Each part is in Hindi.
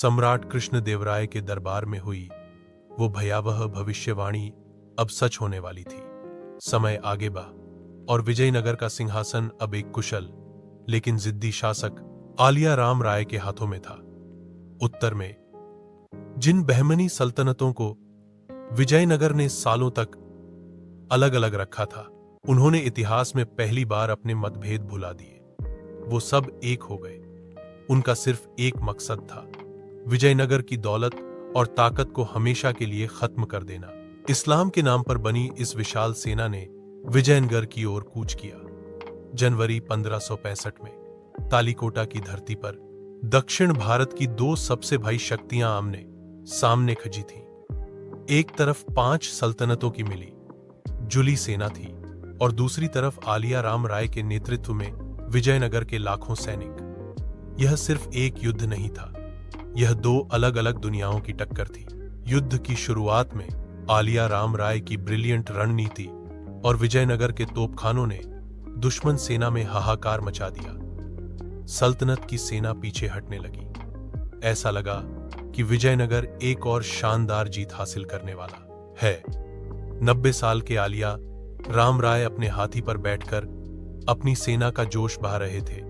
सम्राट कृष्णदेवराय के दरबार में हुई वो भयावह भविष्यवाणी अब सच होने वाली थी। समय आगे बढ़ा और विजयनगर का सिंहासन अब एक कुशल लेकिन जिद्दी शासक आलिया राम राय के हाथों में था। उत्तर में जिन बहमनी सल्तनतों को विजयनगर ने सालों तक अलग अलग रखा था, उन्होंने इतिहास में पहली बार अपने मतभेद भुला दिए। वो सब एक हो गए। उनका सिर्फ एक मकसद था, विजयनगर की दौलत और ताकत को हमेशा के लिए खत्म कर देना। इस्लाम के नाम पर बनी इस विशाल सेना ने विजयनगर की ओर कूच किया। जनवरी 1565 में तालीकोटा की धरती पर दक्षिण भारत की दो सबसे भारी शक्तियां आमने सामने खड़ी थीं। एक तरफ 5 सल्तनतों की मिली जुली सेना थी और दूसरी तरफ आलिया राम राय के नेतृत्व में विजयनगर के लाखों सैनिक। यह सिर्फ एक युद्ध नहीं था, यह दो अलग अलग दुनियाओं की टक्कर थी। युद्ध की शुरुआत में आलिया राम राय की ब्रिलियंट रणनीति और विजयनगर के तोपखानों ने दुश्मन सेना में हाहाकार मचा दिया। सल्तनत की सेना पीछे हटने लगी। ऐसा लगा कि विजयनगर एक और शानदार जीत हासिल करने वाला है। 90 साल के आलिया राम राय अपने हाथी पर बैठकर अपनी सेना का जोश बहा रहे थे।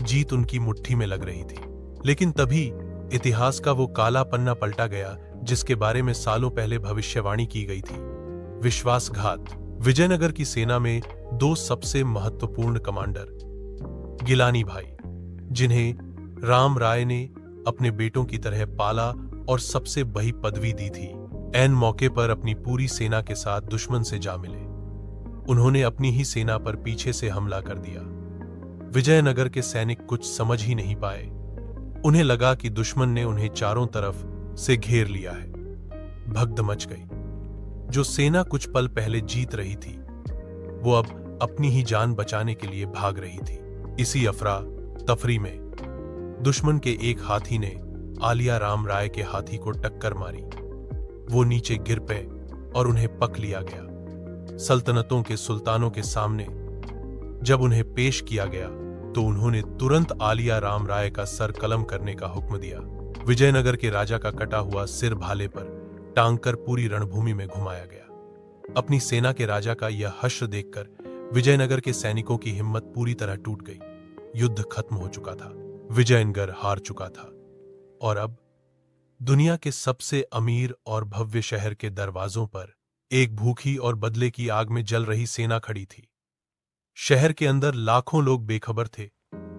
जीत उनकी मुट्ठी में लग रही थी, लेकिन तभी इतिहास का वो काला पन्ना पलटा गया जिसके बारे में सालों पहले भविष्यवाणी की गई थी। विश्वासघात। विजयनगर की सेना में दो सबसे महत्वपूर्ण कमांडर गिलानी भाई, जिन्हें राम राय ने अपने बेटों की तरह पाला और सबसे बड़ी पदवी दी थी, ऐन मौके पर अपनी पूरी सेना के साथ दुश्मन से जा मिले। उन्होंने अपनी ही सेना पर पीछे से हमला कर दिया। विजयनगर के सैनिक कुछ समझ ही नहीं पाए। उन्हें लगा कि दुश्मन ने उन्हें चारों तरफ से घेर लिया है। भगदड़ मच गई। जो सेना कुछ पल पहले जीत रही थी, वो अब अपनी ही जान बचाने के लिए भाग रही थी। इसी अफरा तफरी में दुश्मन के एक हाथी ने आलिया राम राय के हाथी को टक्कर मारी। वो नीचे गिर पे और उन्हें पक लिया गया। सल्तनतों के सुल्तानों के सामने जब उन्हें पेश किया गया तो उन्होंने तुरंत आलिया राम राय का सर कलम करने का हुक्म दिया। विजयनगर के राजा का कटा हुआ सिर भाले पर टांग कर पूरी रणभूमि में घुमाया गया। अपनी सेना के राजा का यह हश्र देखकर विजयनगर के सैनिकों की हिम्मत पूरी तरह टूट गई। युद्ध खत्म हो चुका था, विजयनगर हार चुका था और अब दुनिया के सबसे अमीर और भव्य शहर के दरवाजों पर एक भूखी और बदले की आग में जल रही सेना खड़ी थी। शहर के अंदर लाखों लोग बेखबर थे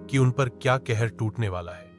कि उन पर क्या कहर टूटने वाला है।